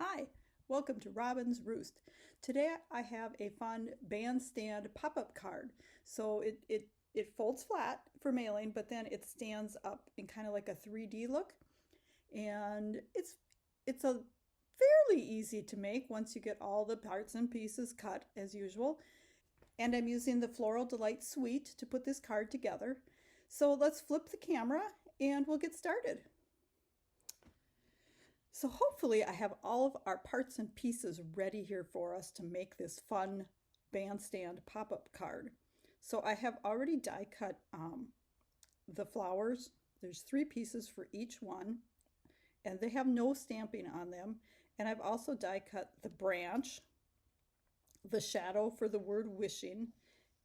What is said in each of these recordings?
Hi, welcome to Robin's Roost. Today I have a fun bandstand pop-up card. So it folds flat for mailing, but then it stands up in kind of like a 3D look. And it's a fairly easy to make once you get all the parts and pieces cut as usual. And I'm using the Floral Delight Suite to put this card together. So let's flip the camera and we'll get started. So hopefully I have all of our parts and pieces ready here for us to make this fun bandstand pop-up card. So I have already die cut the flowers. There's 3 pieces for each one, and they have no stamping on them. And I've also die cut the branch, the shadow for the word wishing,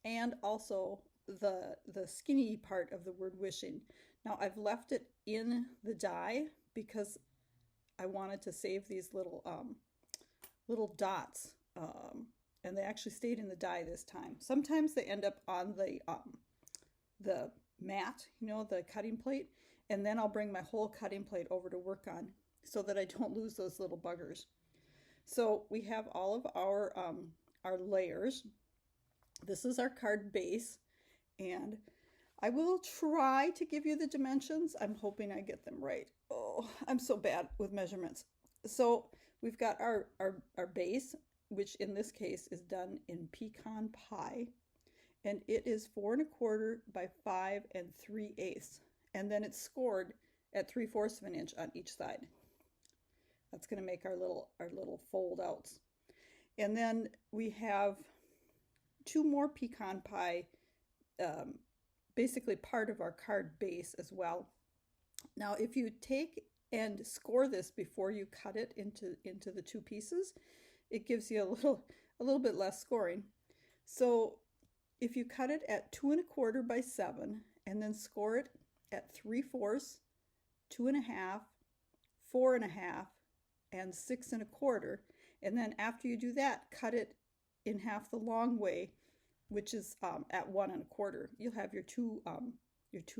and also the skinny part of the word wishing. Now I've left it in the die because I wanted to save these little dots, and they actually stayed in the die this time. Sometimes they end up on the mat, the cutting plate, and then I'll bring my whole cutting plate over to work on so that I don't lose those little buggers. So we have all of our layers. This is our card base, and I will try to give you the dimensions. I'm hoping I get them right. Oh, I'm so bad with measurements. So we've got our base, which in this case is done in pecan pie, and it is 4 1/4 by 5 3/8, and then it's scored at 3/4 of an inch on each side. That's going to make our little fold outs. And then we have 2 more pecan pie, basically part of our card base as well. Now, if you take and score this before you cut it into the 2 pieces, it gives you a little bit less scoring. So if you cut it at 2 1/4 by 7 and then score it at 3/4, 2 1/2, 4 1/2, and 6 1/4, and then after you do that, cut it in half the long way, which is at 1 1/4, you'll have your two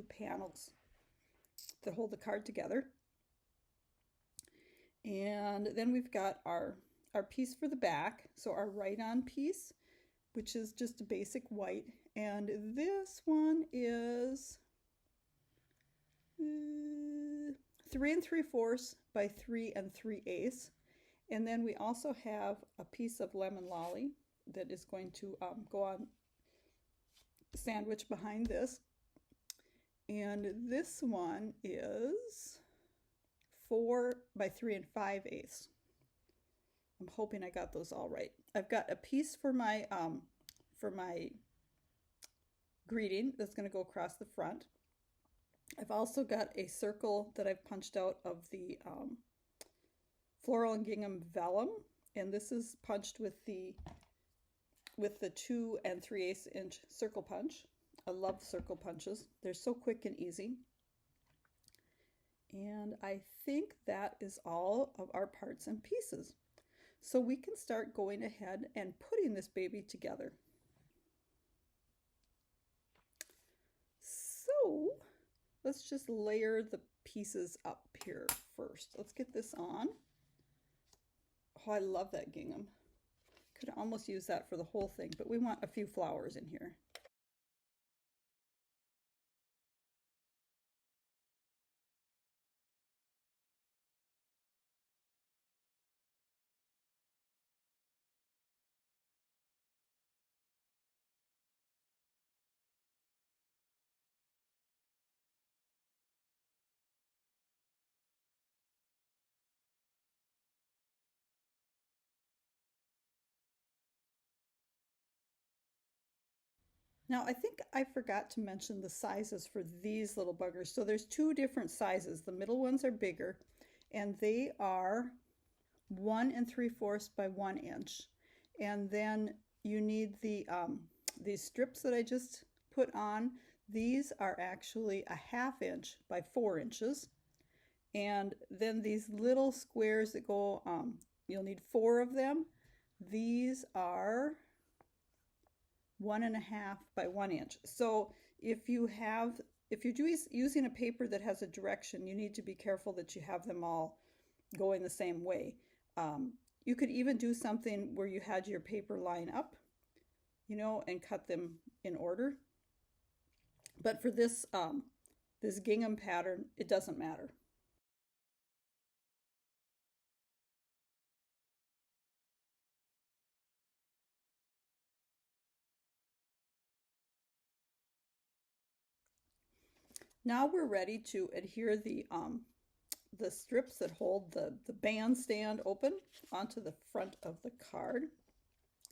panels that hold the card together. And then we've got our piece for the back, so our right-on piece, which is just a basic white, and this one is 3 3/4 by 3 3/8, and then we also have a piece of lemon lolly that is going to go on sandwich behind this, and this one is 4 by 3 5/8. I'm hoping I got those all right. I've got a piece for my greeting that's going to go across the front. I've also got a circle that I've punched out of the floral and gingham vellum, and this is punched with the 2 3/8 inch circle punch. I love circle punches. They're so quick and easy. And I think that is all of our parts and pieces. So we can start going ahead and putting this baby together. So let's just layer the pieces up here first. Let's get this on. Oh, I love that gingham. Could almost use that for the whole thing, but we want a few flowers in here. Now, I think I forgot to mention the sizes for these little buggers. So there's 2 different sizes. The middle ones are bigger, and they are 1 3/4 by 1 inch. And then you need these strips that I just put on. These are actually a 1/2 inch by 4 inches. And then these little squares that go, you'll need 4 of them. These are 1 1/2 by 1 inch. So if you're using a paper that has a direction, you need to be careful that you have them all going the same way. You could even do something where you had your paper line up, you know, and cut them in order. But for this gingham pattern, it doesn't matter. Now we're ready to adhere the strips that hold the bandstand open onto the front of the card.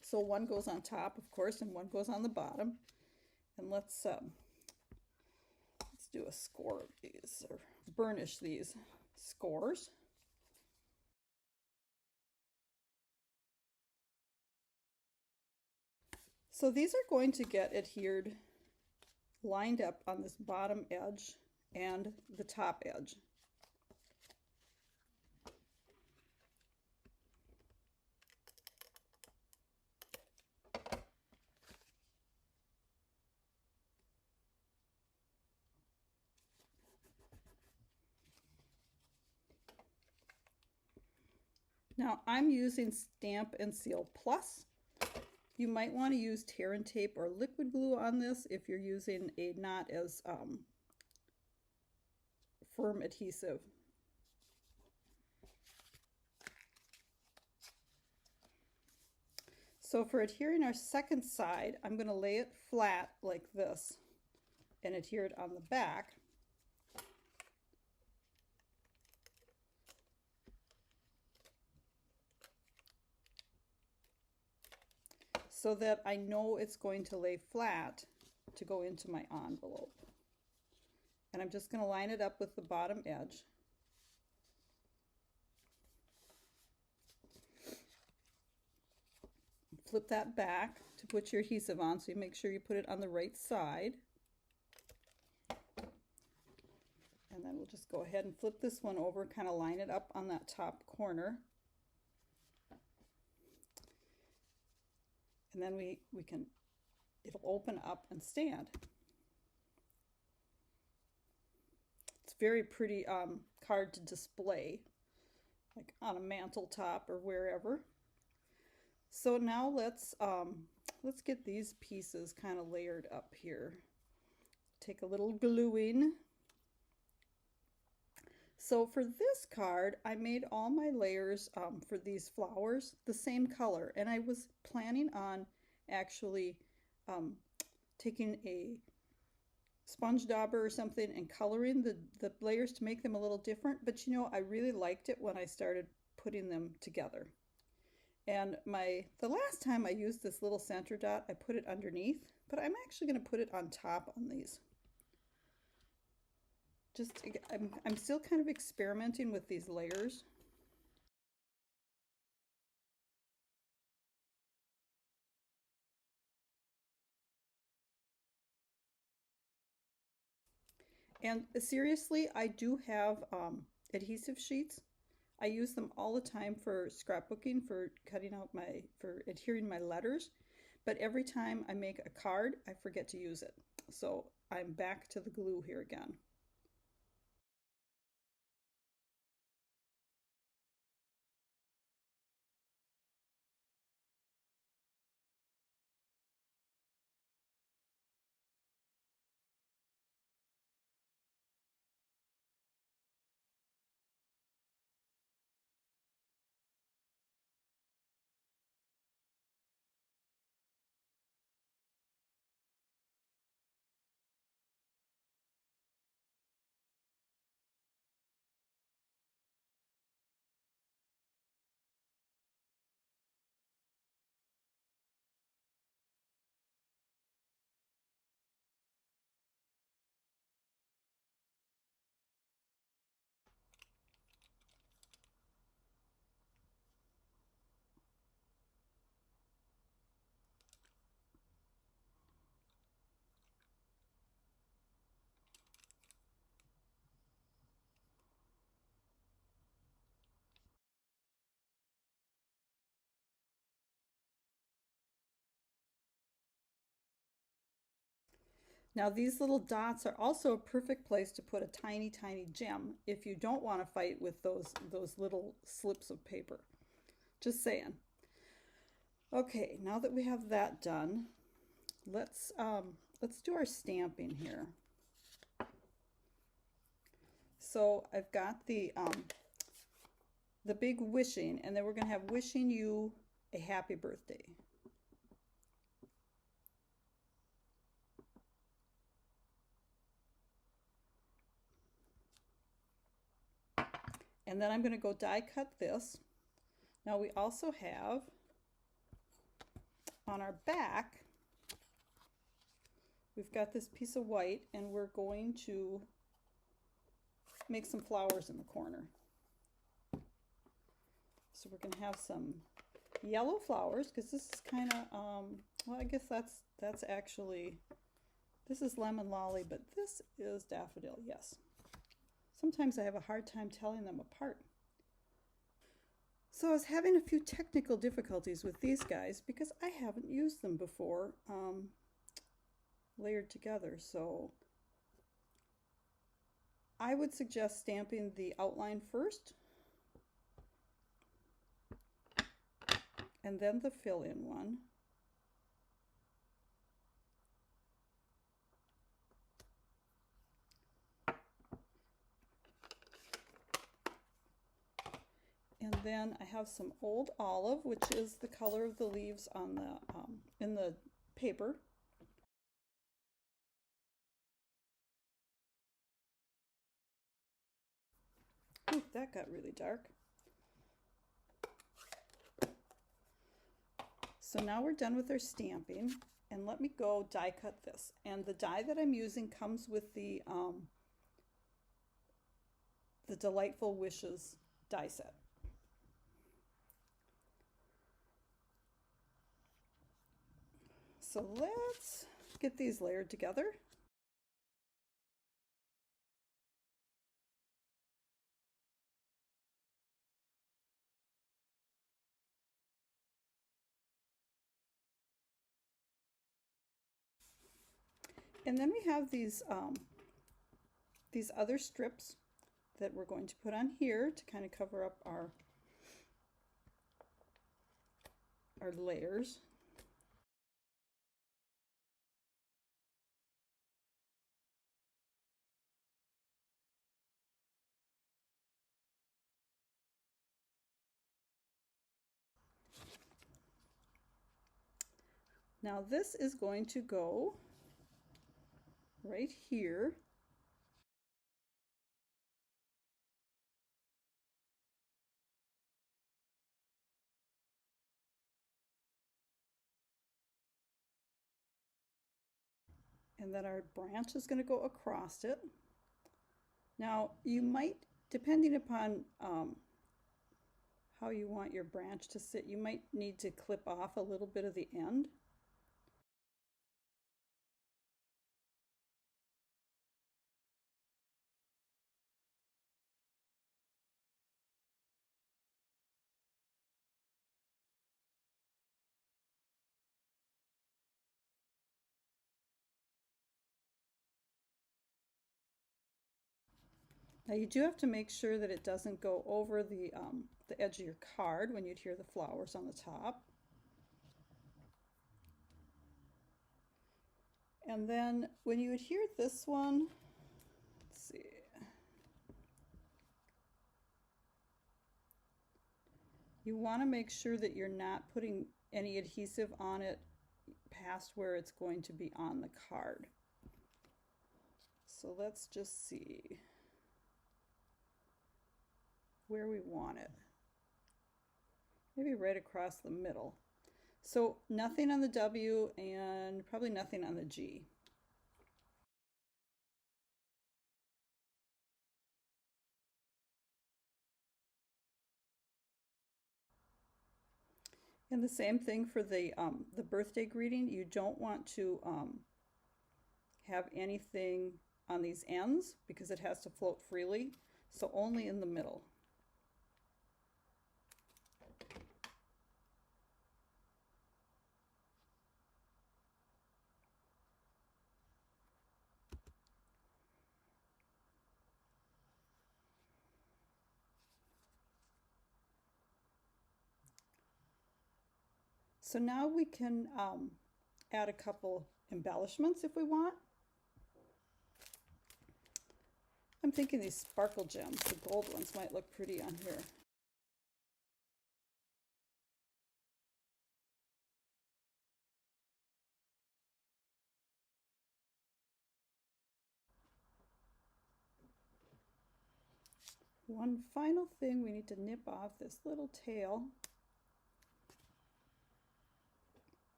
So one goes on top, of course, and one goes on the bottom. And let's do a score of these, or burnish these scores. So these are going to get adhered, lined up on this bottom edge and the top edge. Now I'm using Stamp and Seal Plus. You might want to use tear and tape or liquid glue on this if you're using a not as firm adhesive. So for adhering our second side, I'm going to lay it flat like this and adhere it on the back. So that I know it's going to lay flat to go into my envelope. And I'm just going to line it up with the bottom edge. Flip that back to put your adhesive on, so you make sure you put it on the right side. And then we'll just go ahead and flip this one over, kind of line it up on that top corner. And then it'll open up and stand. It's very pretty card to display, like on a mantle top or wherever. So now let's get these pieces kind of layered up here. Take a little gluing. So for this card, I made all my layers for these flowers the same color, and I was planning on actually taking a sponge dauber or something and coloring the layers to make them a little different, but you know, I really liked it when I started putting them together. And the last time I used this little center dot, I put it underneath, but I'm actually going to put it on top on these. I'm still kind of experimenting with these layers. And seriously, I do have adhesive sheets. I use them all the time for scrapbooking, for for adhering my letters. But every time I make a card, I forget to use it. So I'm back to the glue here again. Now these little dots are also a perfect place to put a tiny, tiny gem if you don't want to fight with those little slips of paper. Just saying. Okay, now that we have that done, let's do our stamping here. So I've got the big wishing, and then we're going to have wishing you a happy birthday. And then I'm going to go die cut this. Now we also have on our back, we've got this piece of white, and we're going to make some flowers in the corner. So we're going to have some yellow flowers, because this is kind of, well, I guess that's actually, this is lemon lolly, but this is daffodil, yes. Sometimes I have a hard time telling them apart. So I was having a few technical difficulties with these guys because I haven't used them before layered together. So I would suggest stamping the outline first and then the fill-in one. And then I have some old olive, which is the color of the leaves on the in the paper. Ooh, that got really dark. So now we're done with our stamping, and let me go die cut this. And the die that I'm using comes with the Delightful Wishes die set. So let's get these layered together. And then we have these other strips that we're going to put on here to kind of cover up our layers. Now this is going to go right here. And then our branch is going to go across it. Now you might, depending upon how you want your branch to sit, you might need to clip off a little bit of the end. Now you do have to make sure that it doesn't go over the edge of your card when you adhere the flowers on the top. And then when you adhere this one, let's see. You want to make sure that you're not putting any adhesive on it past where it's going to be on the card. So let's just see where we want it. Maybe right across the middle. So nothing on the W and probably nothing on the G. And the same thing for the birthday greeting. You don't want to have anything on these ends because it has to float freely. So only in the middle. So now we can add a couple embellishments if we want. I'm thinking these sparkle gems, the gold ones, might look pretty on here. One final thing, we need to nip off this little tail.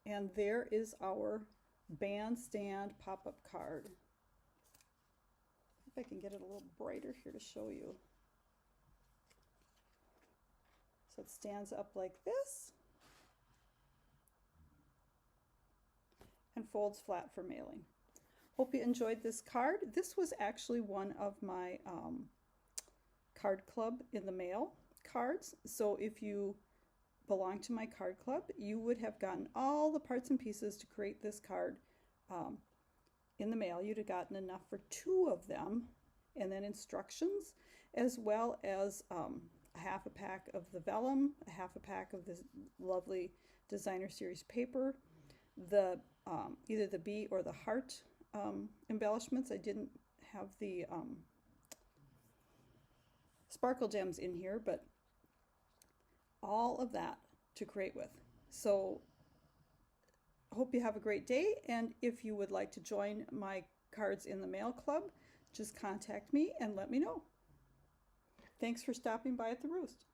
And there is our Bandstand pop-up card. If I can get it a little brighter here to show you. So it stands up like this and folds flat for mailing. Hope you enjoyed this card. This was actually one of my card club in the mail cards. So if you belong to my card club, you would have gotten all the parts and pieces to create this card in the mail. You'd have gotten enough for 2 of them, and then instructions, as well as a half a pack of the vellum, a half a pack of this lovely designer series paper, the either the bee or the heart embellishments. I didn't have the sparkle gems in here, but all of that to create with. So hope you have a great day, and if you would like to join my Cards in the Mail Club, just contact me and let me know. Thanks for stopping by at the Roost.